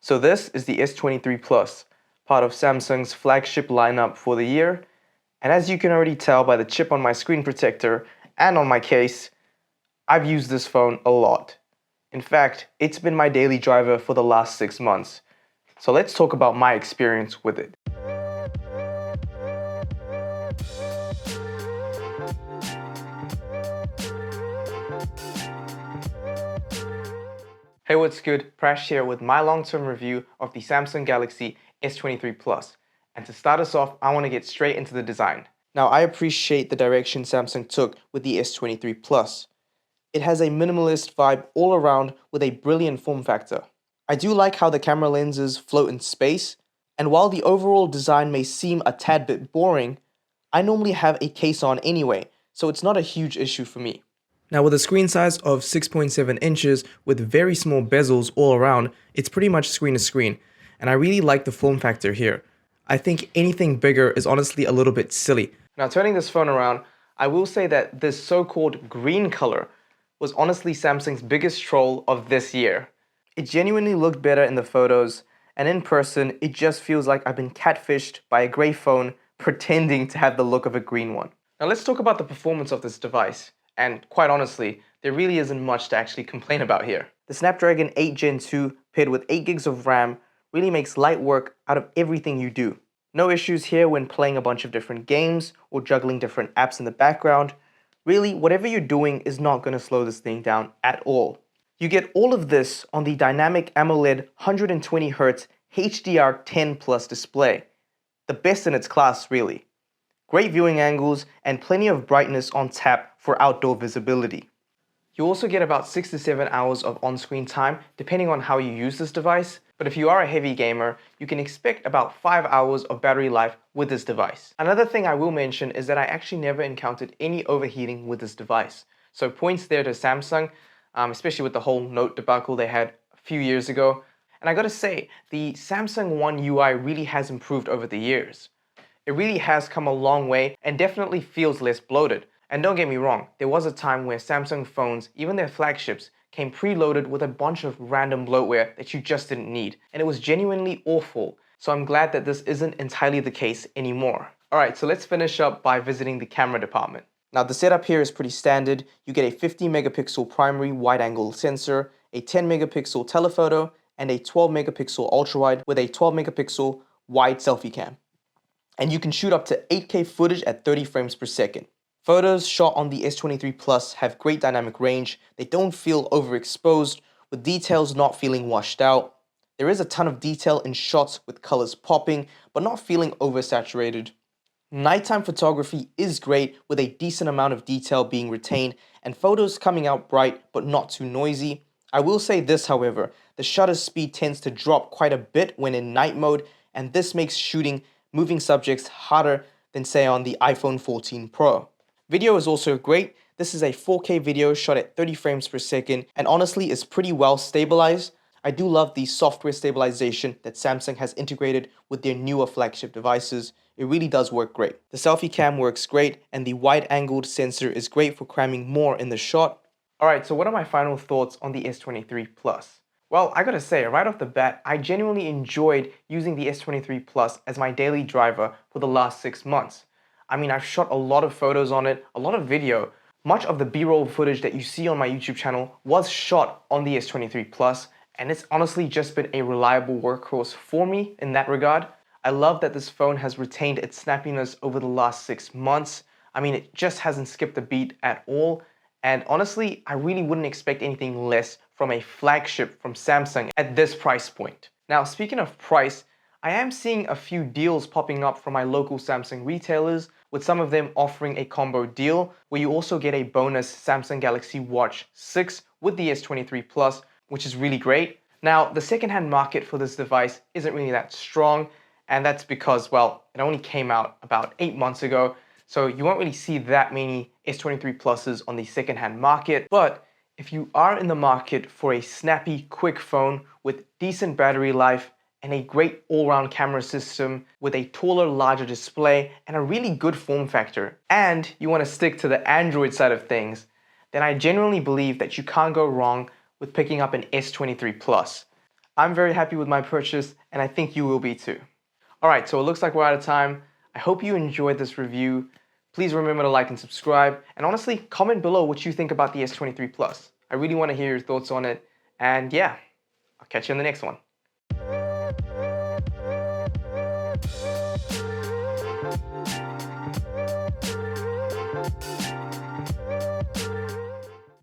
So this is the S23 Plus, part of Samsung's flagship lineup for the year. And as you can already tell by the chip on my screen protector and on my case, I've used this phone a lot. In fact, it's been my daily driver for the last 6 months. So let's talk about my experience with it. Hey, what's good? Prash here with my long-term review of the Samsung Galaxy S23 Plus. And to start us off, I want to get straight into the design. Now, I appreciate the direction Samsung took with the S23 Plus. It has a minimalist vibe all around with a brilliant form factor. I do like how the camera lenses float in space, and while the overall design may seem a tad bit boring, I normally have a case on anyway, so it's not a huge issue for me. Now, with a screen size of 6.7 inches with very small bezels all around, it's pretty much screen to screen, and I really like the form factor here. I think anything bigger is honestly a little bit silly. Now, turning this phone around, I will say that this so-called green color was honestly Samsung's biggest troll of this year. It genuinely looked better in the photos, and in person, it just feels like I've been catfished by a gray phone pretending to have the look of a green one. Now, let's talk about the performance of this device. And quite honestly, there really isn't much to actually complain about here. The Snapdragon 8 Gen 2 paired with 8 gigs of RAM really makes light work out of everything you do. No issues here when playing a bunch of different games or juggling different apps in the background. Really, whatever you're doing is not going to slow this thing down at all. You get all of this on the dynamic AMOLED 120Hz HDR10 Plus display. The best in its class, really. Great viewing angles and plenty of brightness on tap for outdoor visibility. You also get about 6 to 7 hours of on-screen time depending on how you use this device, but if you are a heavy gamer, you can expect about 5 hours of battery life with this device. Another thing I will mention is that I actually never encountered any overheating with this device. So points there to Samsung, especially with the whole Note debacle they had a few years ago. And I gotta say, the Samsung One UI really has improved over the years. It really has come a long way and definitely feels less bloated. And don't get me wrong, there was a time where Samsung phones, even their flagships, came preloaded with a bunch of random bloatware that you just didn't need. And it was genuinely awful. So I'm glad that this isn't entirely the case anymore. Alright, so let's finish up by visiting the camera department. Now the setup here is pretty standard. You get a 50 megapixel primary wide-angle sensor, a 10 megapixel telephoto, and a 12 megapixel ultrawide with a 12 megapixel wide selfie cam. And you can shoot up to 8K footage at 30 frames per second. Photos shot on the S23 Plus have great dynamic range. They don't feel overexposed, with details not feeling washed out. There is a ton of detail in shots with colors popping, but not feeling oversaturated. Nighttime photography is great, with a decent amount of detail being retained and photos coming out bright but not too noisy. I will say this, however, the shutter speed tends to drop quite a bit when in night mode, and this makes shooting moving subjects harder than say on the iPhone 14 Pro. Video is also great. This is a 4K video shot at 30 frames per second and honestly is pretty well stabilized. I do love the software stabilization that Samsung has integrated with their newer flagship devices. It really does work great. The selfie cam works great and the wide-angled sensor is great for cramming more in the shot. Alright, so what are my final thoughts on the S23 Plus? Well, I gotta say, right off the bat, I genuinely enjoyed using the S23 Plus as my daily driver for the last 6 months. I mean, I've shot a lot of photos on it, a lot of video. Much of the B-roll footage that you see on my YouTube channel was shot on the S23 Plus, and it's honestly just been a reliable workhorse for me in that regard. I love that this phone has retained its snappiness over the last 6 months. I mean, it just hasn't skipped a beat at all. And honestly, I really wouldn't expect anything less from a flagship from Samsung at this price point. Now, speaking of price, I am seeing a few deals popping up from my local Samsung retailers, with some of them offering a combo deal where you also get a bonus Samsung Galaxy Watch 6 with the S23 Plus, which is really great. Now, the secondhand market for this device isn't really that strong, and that's because, well, it only came out about 8 months ago, so you won't really see that many S23 Pluses on the secondhand market. But if you are in the market for a snappy, quick phone with decent battery life and a great all-round camera system with a taller, larger display and a really good form factor, and you want to stick to the Android side of things, then I genuinely believe that you can't go wrong with picking up an S23 Plus. I'm very happy with my purchase, and I think you will be too. Alright, so it looks like we're out of time. I hope you enjoyed this review. Please remember to like and subscribe, and honestly, comment below what you think about the S23 Plus. I really want to hear your thoughts on it, and yeah, I'll catch you in the next one.